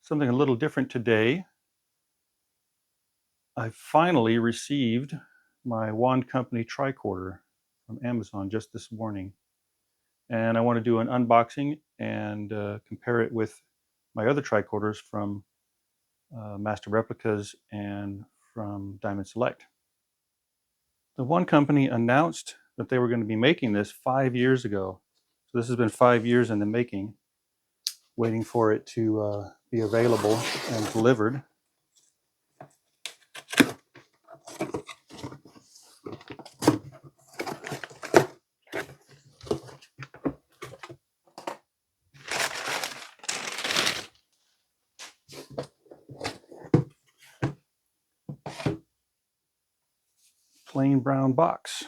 Something a little different today. I finally received my wand company tricorder from Amazon just this morning. And I want to do an unboxing and compare it with my other tricorders from Master Replicas and from Diamond Select. The wand company announced that they were going to be making this 5 years ago. So this has been 5 years in the making, waiting for it to be available and delivered. Plain brown box.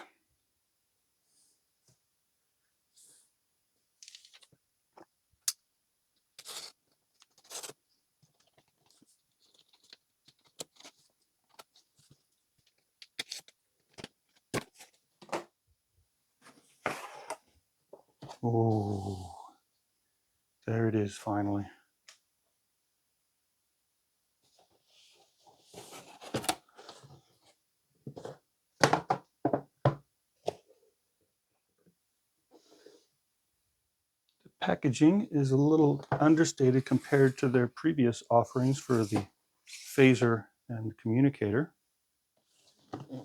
Oh, there it is finally. Packaging is a little understated compared to their previous offerings for the phaser and communicator. It's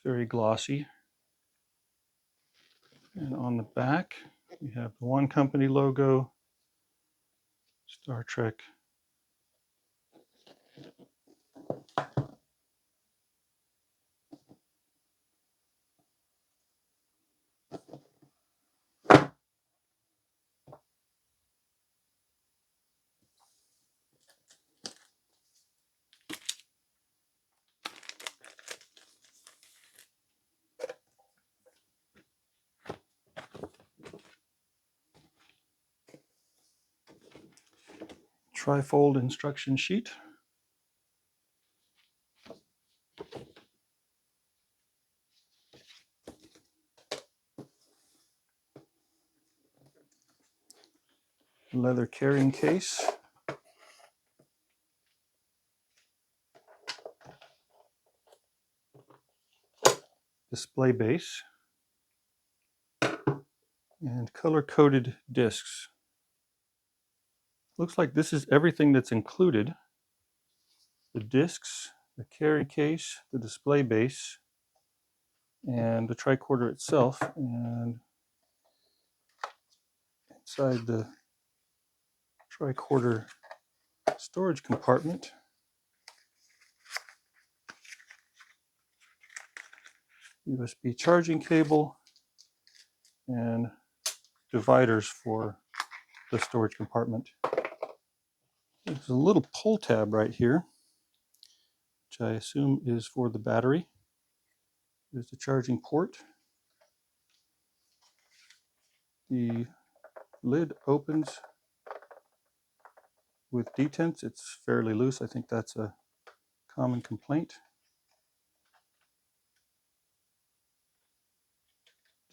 very glossy. And on the back, we have the wand company logo, Star Trek. Trifold instruction sheet. Leather carrying case. Display base. And color-coded discs. Looks like this is everything that's included. The discs, the carry case, the display base, and the tricorder itself. And inside the tricorder storage compartment, USB charging cable and dividers for the storage compartment. There's a little pull tab right here, which I assume is for the battery. There's the charging port. The lid opens with detents. It's fairly loose. I think that's a common complaint.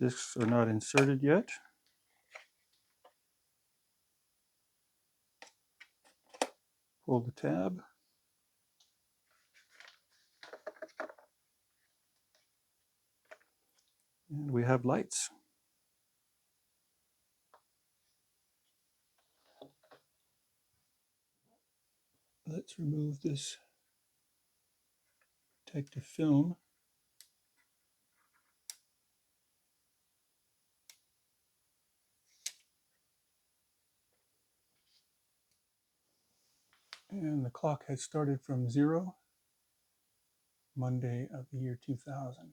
Discs are not inserted yet. Pull the tab. And we have lights. Let's remove this protective film. And the clock has started from 0, Monday of the year 2000.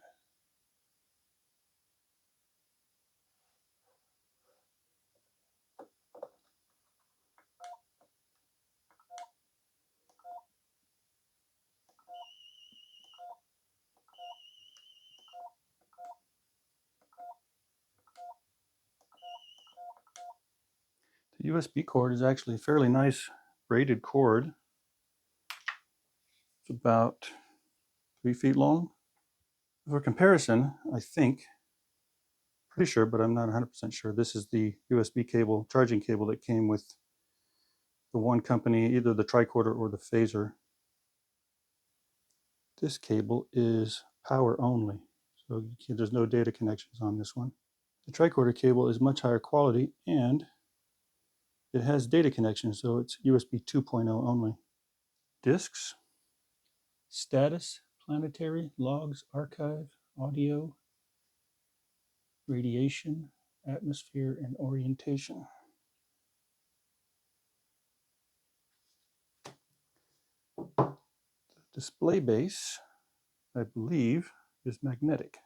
The USB cord is actually a fairly nice braided cord. It's about 3 feet long. For comparison, I think, pretty sure, but I'm not 100% sure, this is the USB cable, charging cable that came with the one company, either the tricorder or the phaser. This cable is power only, so there's no data connections on this one. The tricorder cable is much higher quality and it has data connections, so it's USB 2.0 only. Discs, status, planetary, logs, archive, audio, radiation, atmosphere, and orientation. The display base, I believe, is magnetic.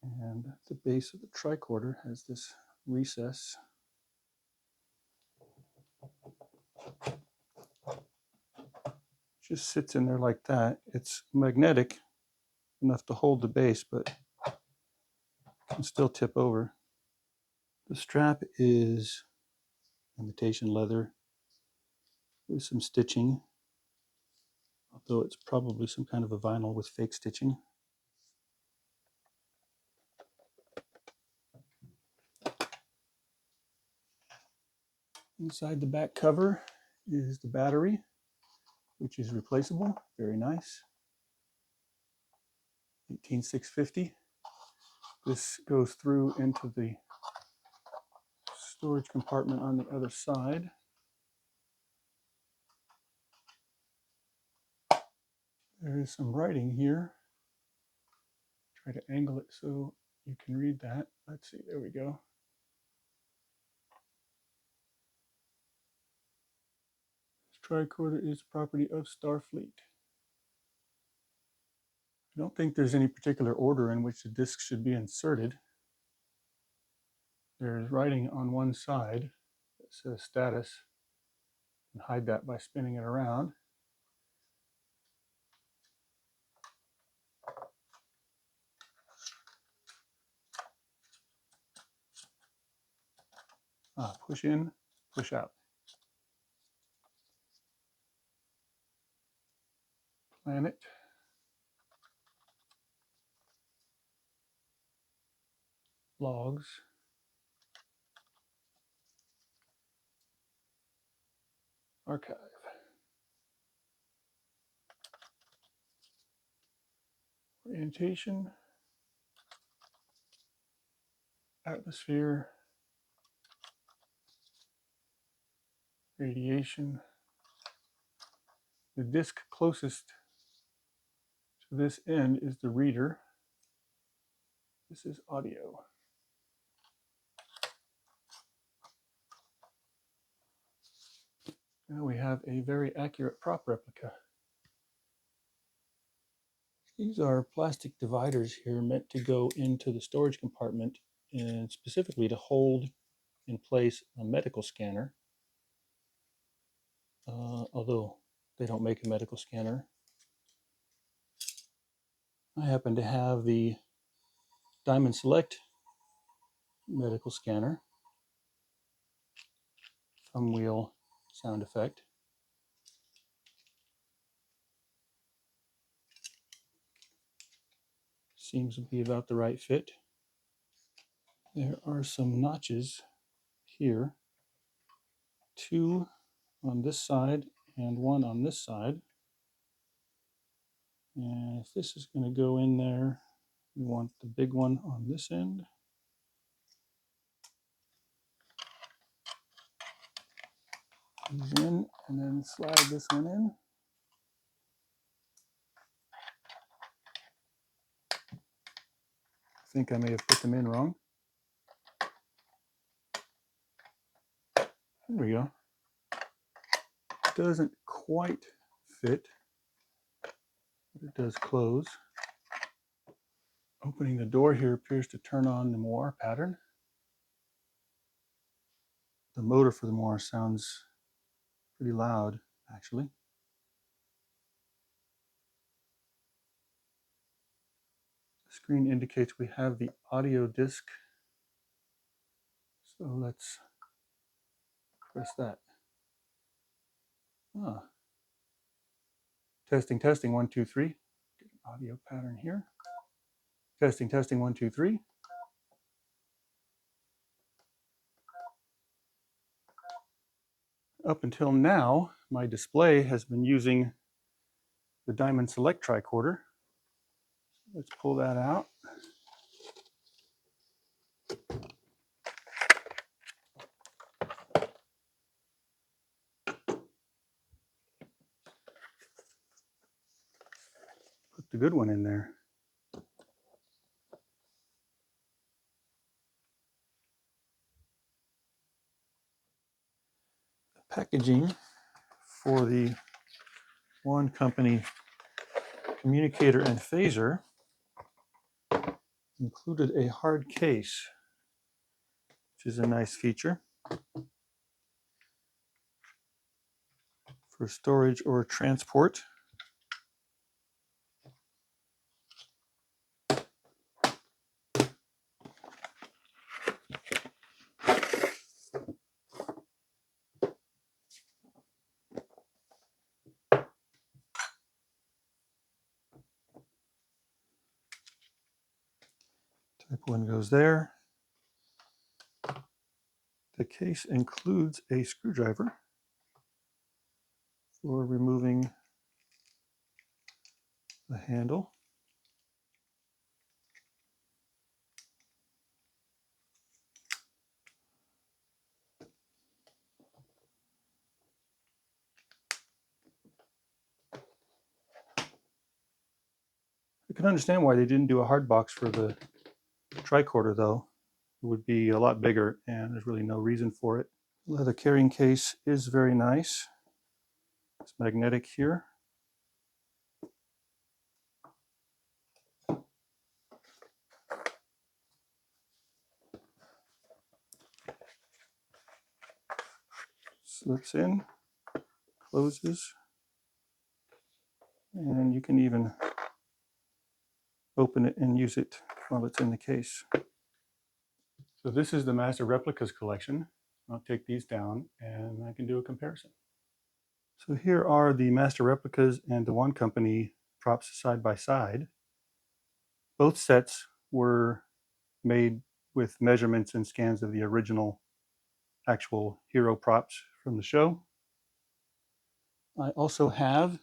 And the base of the tricorder has this recess. Just sits in there like that. It's magnetic enough to hold the base, but can still tip over. The strap is imitation leather with some stitching, although it's probably some kind of a vinyl with fake stitching. Inside the back cover is the battery, which is replaceable. Very nice. 18650. This goes through into the storage compartment on the other side. There is some writing here. Try to angle it so you can read that. Let's see, there we go. This tricorder is property of Starfleet. I don't think there's any particular order in which the disc should be inserted. There's writing on one side that says status. You can hide that by spinning it around. Push in, push out. Planet. Logs. Archive. Orientation. Atmosphere. Radiation. The disc closest to this end is the reader. This is audio. Now we have a very accurate prop replica. These are plastic dividers here meant to go into the storage compartment and specifically to hold in place a medical scanner. Although they don't make a medical scanner. I happen to have the Diamond Select medical scanner. Thumb wheel sound effect. Seems to be about the right fit. There are some notches here. 2 on this side and 1 on this side. And if this is going to go in there, we want the big one on this end. These in, and then slide this one in. I think I may have put them in wrong. There we go. Doesn't quite fit, but it does close. Opening the door here appears to turn on the moire pattern. The motor for the moire sounds pretty loud, actually. The screen indicates we have the audio disc. So let's press that. Testing, testing, 1, 2, 3. Get an audio pattern here. Testing, testing, 1, 2, 3. Up until now, my display has been using the Diamond Select tricorder. Let's pull that out. Put the good one in there. The packaging for the Wand Company Communicator and Phaser included a hard case, which is a nice feature for storage or transport. Type 1 goes there. The case includes a screwdriver for removing the handle. I can understand why they didn't do a hard box for the tricorder though. It would be a lot bigger and there's really no reason for it. The leather carrying case is very nice. It's magnetic here. Slips in, closes, and you can even open it and use it while it's in the case. So this is the Master Replicas collection. I'll take these down and I can do a comparison. So here are the Master Replicas and the Wand Company props side by side. Both sets were made with measurements and scans of the original actual hero props from the show. I also have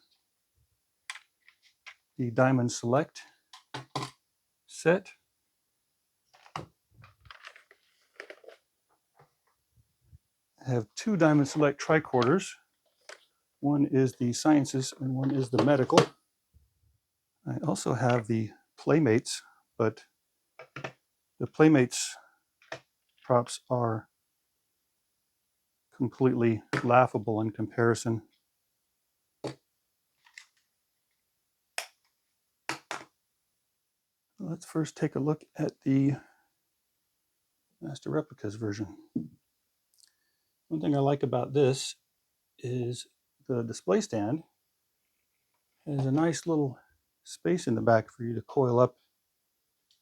the Diamond Select set. I have two Diamond Select tricorders. One is the Sciences and one is the Medical. I also have the Playmates, but the Playmates props are completely laughable in comparison. Let's first take a look at the Master Replicas version. One thing I like about this is the display stand has a nice little space in the back for you to coil up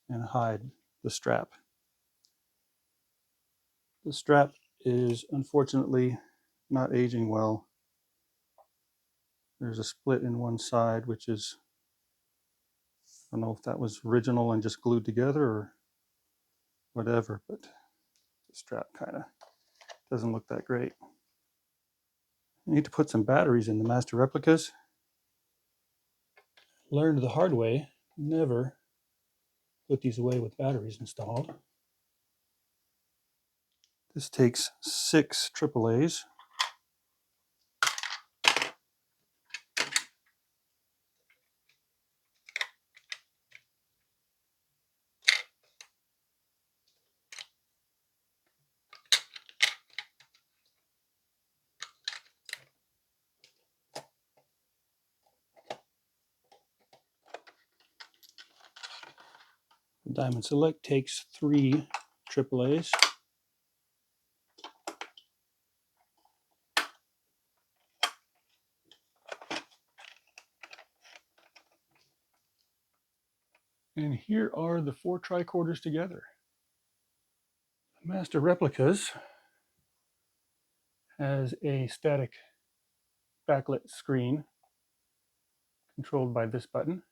and hide the strap. The strap is unfortunately not aging well. There's a split in one side, which is, I don't know if that was original and just glued together or whatever, but the strap kind of doesn't look that great. I need to put some batteries in the Master Replicas. Learned the hard way, never put these away with batteries installed. This takes 6 AAAs. The Diamond Select takes 3 AAAs. And here are the 4 tricorders together. The Master Replicas has a static backlit screen controlled by this button.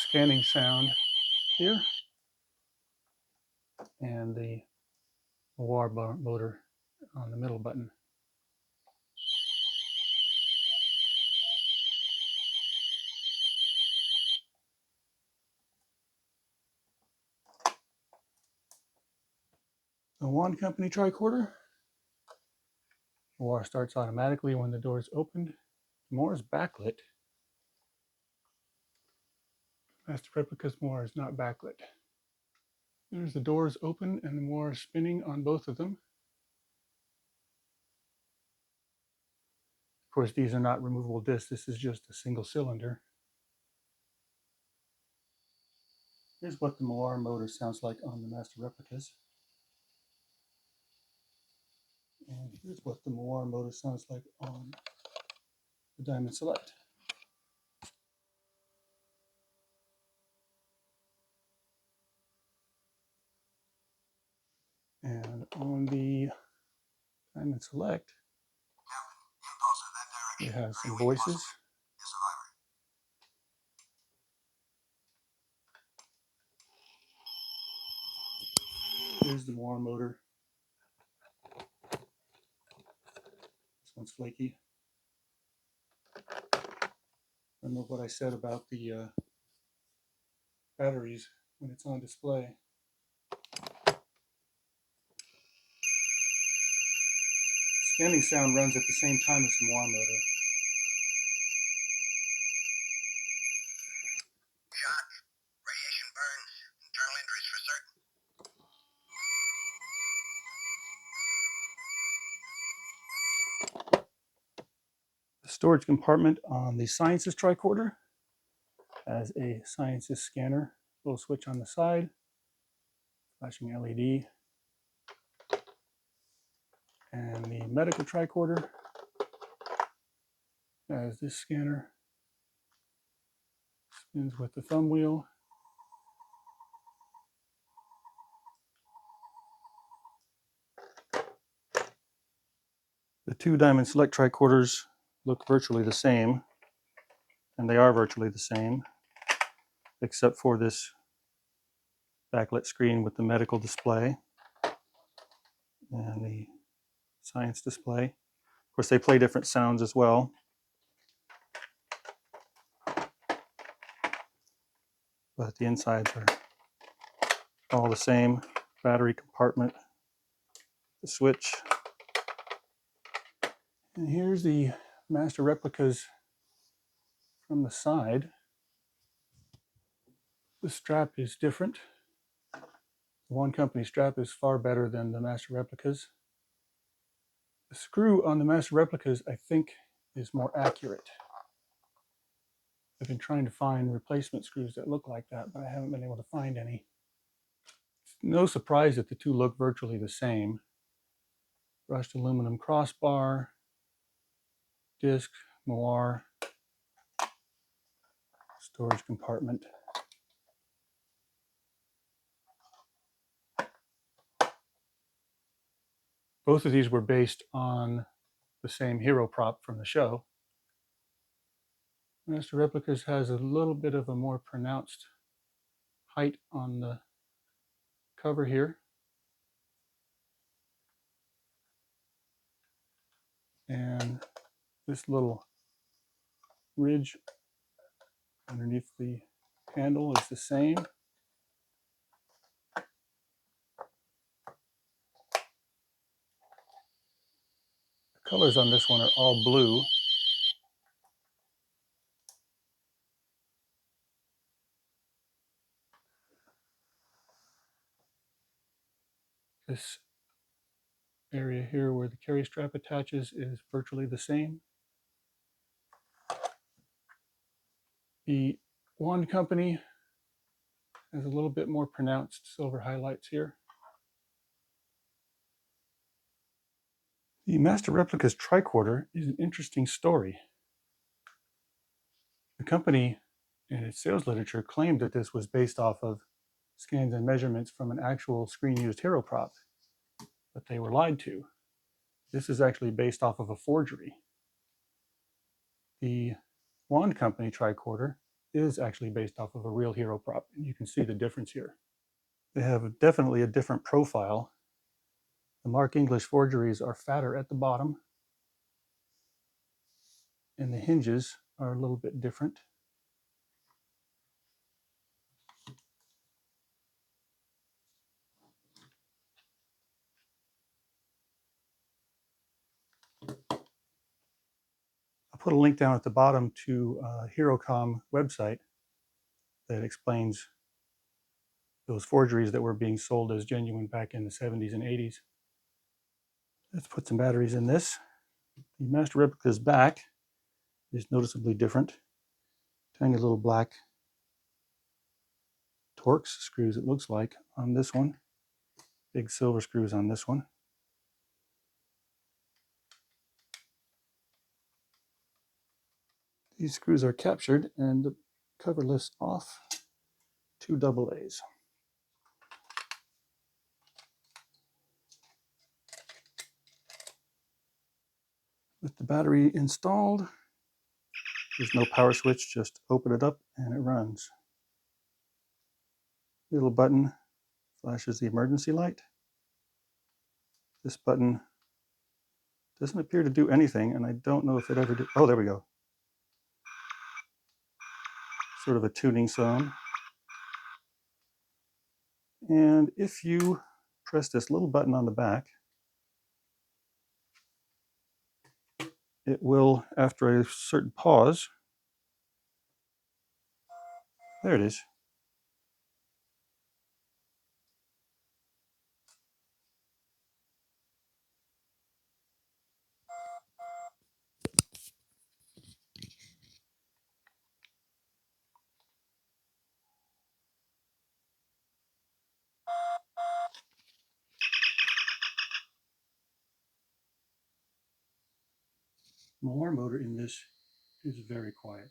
Scanning sound here. And the wah motor on the middle button. The Wand Company tricorder. Moire starts automatically when the door is opened. Moire is backlit. Master Replicas Moire is not backlit. There's the doors open and the Moire is spinning on both of them. Of course, these are not removable discs. This is just a single cylinder. Here's what the Moire motor sounds like on the Master Replicas. And here's what the Moire motor sounds like on the Diamond Select. And on the Diamond Select, we have some voices. Here's the Moire motor. This one's flaky. I don't know what I said about the batteries when it's on display. Scanning sound runs at the same time as the Moire motor. Shock, radiation burns, internal injuries for certain. The storage compartment on the Sciences tricorder has a Sciences scanner, little switch on the side, flashing LED. And the medical tricorder has this scanner, spins with the thumb wheel. The two Diamond Select tricorders look virtually the same, and they are virtually the same, except for this backlit screen with the medical display and the science display. Of course, they play different sounds as well. But the insides are all the same. Battery compartment, the switch. And here's the Master Replicas from the side. The strap is different. The Wand Company strap is far better than the Master Replicas. The screw on the Master Replicas, I think, is more accurate. I've been trying to find replacement screws that look like that, but I haven't been able to find any. It's no surprise that the two look virtually the same. Brushed aluminum crossbar, disc, moire, storage compartment. Both of these were based on the same hero prop from the show. Master Replicas has a little bit of a more pronounced height on the cover here. And this little ridge underneath the handle is the same. The colors on this one are all blue. This area here where the carry strap attaches is virtually the same. The Wand Company has a little bit more pronounced silver highlights here. The Master Replicas tricorder is an interesting story. The company, in its sales literature, claimed that this was based off of scans and measurements from an actual screen-used hero prop, but they were lied to. This is actually based off of a forgery. The Wand Company tricorder is actually based off of a real hero prop, and you can see the difference here. They have definitely a different profile. The Mark English forgeries are fatter at the bottom, and the hinges are a little bit different. put a link down at the bottom to a HeroCom website that explains those forgeries that were being sold as genuine back in the 70s and 80s. Let's put some batteries in this. The Master Replicas back is noticeably different. Tiny little black Torx screws, it looks like, on this one. Big silver screws on this one. These screws are captured and the cover lifts off. 2 AA's. With the battery installed, there's no power switch, just open it up and it runs. Little button flashes the emergency light. This button doesn't appear to do anything, and I don't know if it ever did. Oh, there we go. Sort of a tuning zone. And if you press this little button on the back, it will, after a certain pause, there it is. The alarm motor in this is very quiet,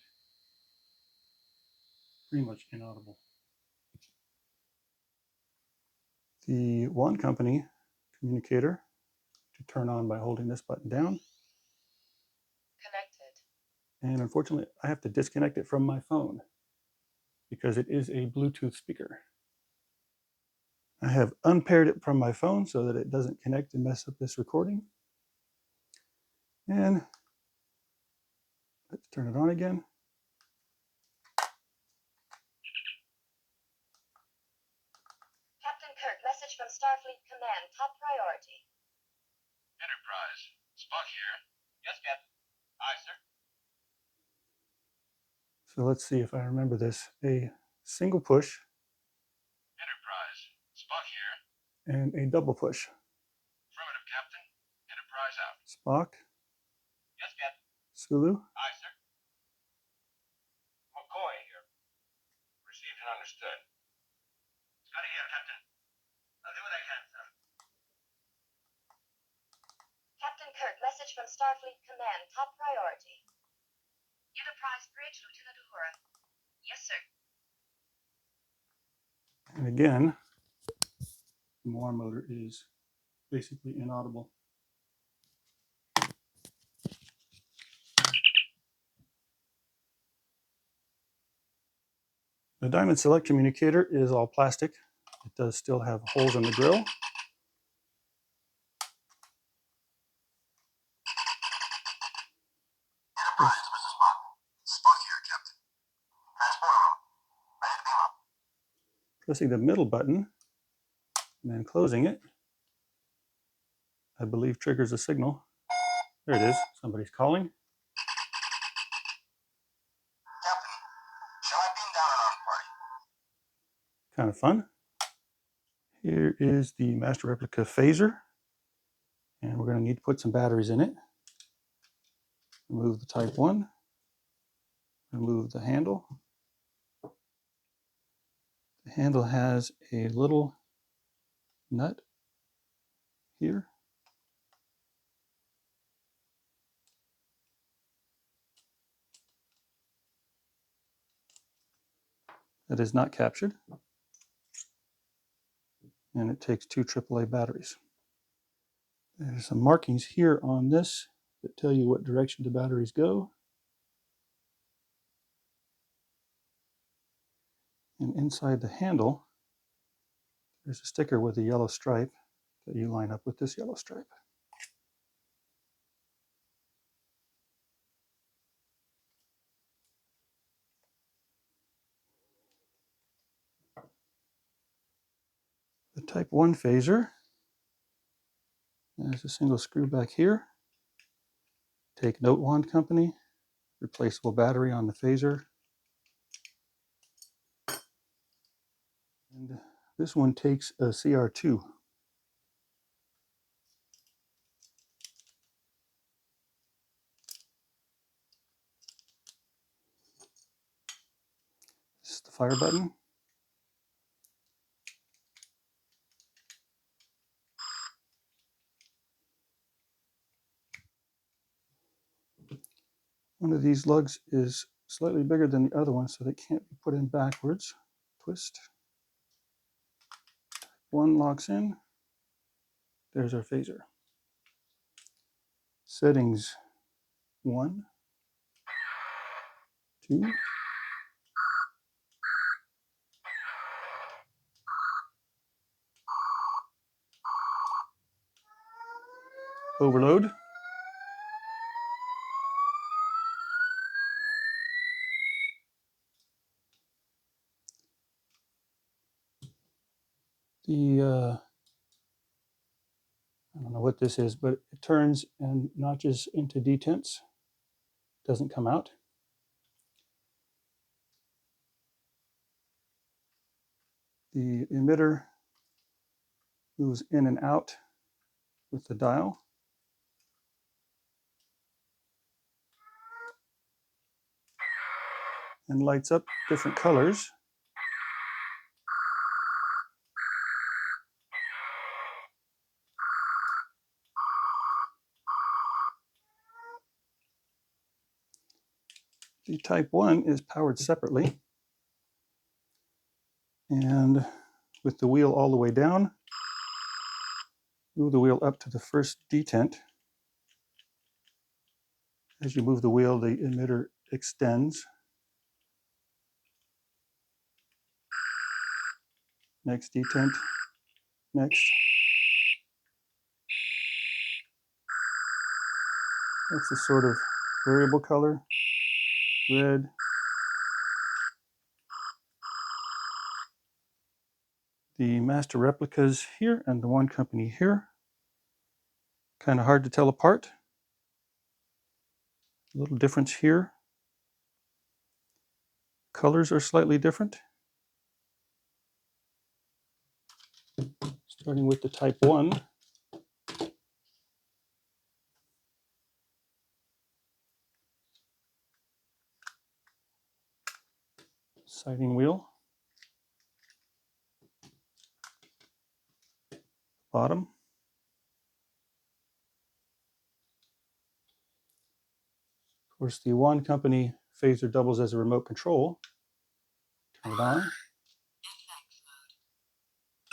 pretty much inaudible. The wand company communicator to turn on by holding this button down. Connected. And unfortunately, I have to disconnect it from my phone because it is a Bluetooth speaker. I have unpaired it from my phone so that it doesn't connect and mess up this recording. And let's turn it on again. Captain Kirk, message from Starfleet Command, top priority. Enterprise. Spock here. Yes, Captain. Aye, sir. So let's see if I remember this. A single push Enterprise. Spock here. and a double push. Affirmative, Captain. Enterprise out. Spock, Yes, Captain. Sulu. Aye, sir. McCoy here. Received and understood. Scotty here, Captain. I'll do what I can, sir. Captain Kirk, message from Starfleet Command, top priority. Enterprise bridge, Lieutenant Uhura. Yes, sir. And again, the alarm motor is basically inaudible. The Diamond Select communicator is all plastic. It does still have holes in the grill. Enterprise, Mrs. Spock. Spock here, Captain. Transport room. Ready to beam up. Pressing the middle button and then closing it, I believe triggers a signal. There it is. Somebody's calling. Captain, shall I beam down an armed party? Kind of fun. Here is the Master Replica phaser. And we're going to need to put some batteries in it. Remove the Type 1. Remove the handle. The handle has a little nut here. That is not captured. And it takes 2 AAA batteries. There's some markings here on this that tell you what direction the batteries go. And inside the handle, there's a sticker with a yellow stripe that you line up with this yellow stripe. The Type 1 phaser, there's a single screw back here. Take note, wand company. replaceable battery on the phaser. And this one takes a CR2. This is the fire button. One of these lugs is slightly bigger than the other one, so they can't be put in backwards. Twist. One locks in. There's our phaser. Settings 1, 2, overload. I don't know what this is, but it turns and notches into detents. Doesn't come out. The emitter moves in and out with the dial. And lights up different colors. The Type 1 is powered separately. And with the wheel all the way down, move the wheel up to the first detent. As you move the wheel, the emitter extends. Next detent, next. That's a sort of variable color, red. The Master Replicas here and the One Company here. Kind of hard to tell apart. A little difference here. Colors are slightly different. Starting with the Type 1. Sighting wheel. Bottom. Of course, the One Company phaser doubles as a remote control. Turn it on.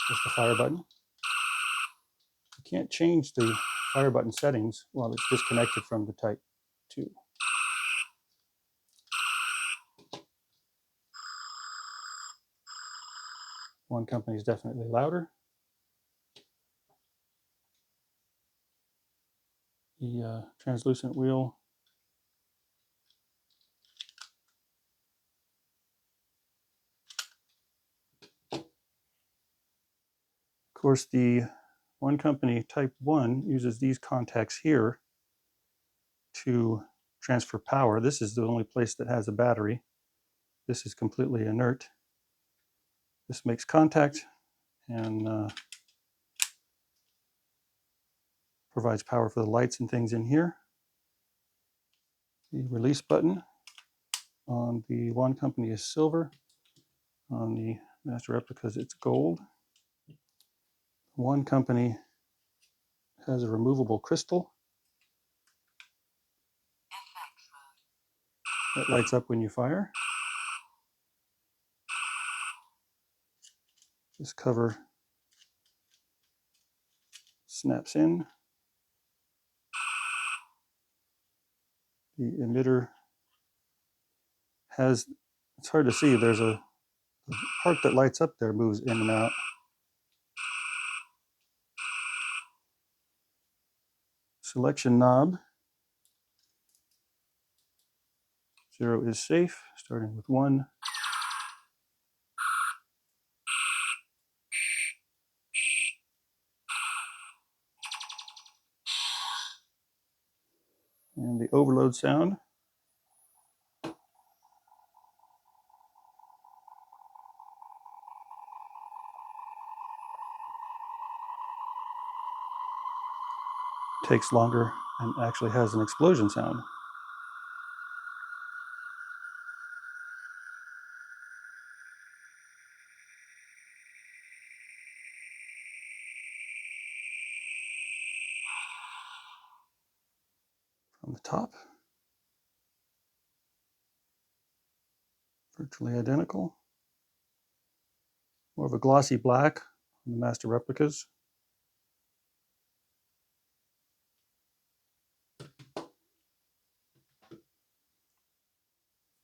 That's the fire button. You can't change the fire button settings while it's disconnected from the Type 2. One Company is definitely louder. The translucent wheel. Of course, the One Company Type 1 uses these contacts here to transfer power. This is the only place that has a battery. This is completely inert. This makes contact and provides power for the lights and things in here. The release button on the One Company is silver. On the Master Replicas, it's gold. One Company has a removable crystal that lights up when you fire. This cover snaps in. The emitter has, it's hard to see, there's the part that lights up there moves in and out. Selection knob. 0 is safe, starting with 1. And the overload sound. takes longer and actually has an explosion sound. From the top, virtually identical. More of a glossy black on the Master Replicas.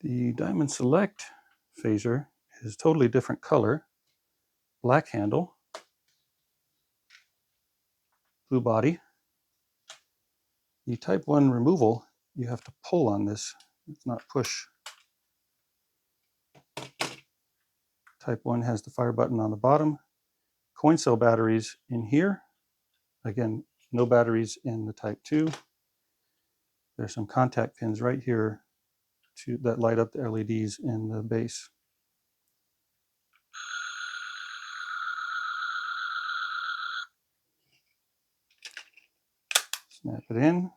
The Diamond Select phaser is totally different color. Black handle, blue body. The Type 1 removal, you have to pull on this. It's not push. Type 1 has the fire button on the bottom. Coin cell batteries in here. Again, no batteries in the Type 2. There's some contact pins right here that light up the LEDs in the base. Snap it in.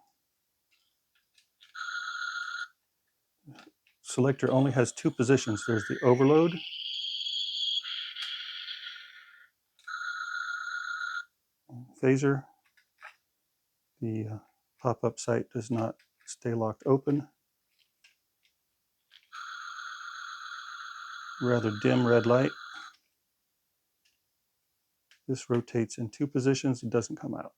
Selector only has two positions. There's the overload phaser. The pop-up sight does not stay locked open. Rather dim red light. This rotates in two positions. It doesn't come out.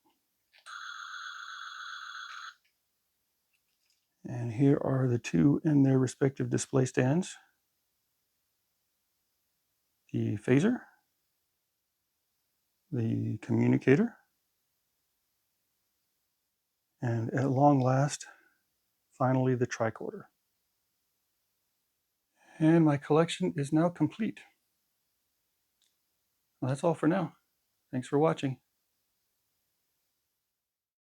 And here are the two in their respective display stands. The phaser, the communicator, and at long last, finally the tricorder. And my collection is now complete. Well, that's all for now. Thanks for watching.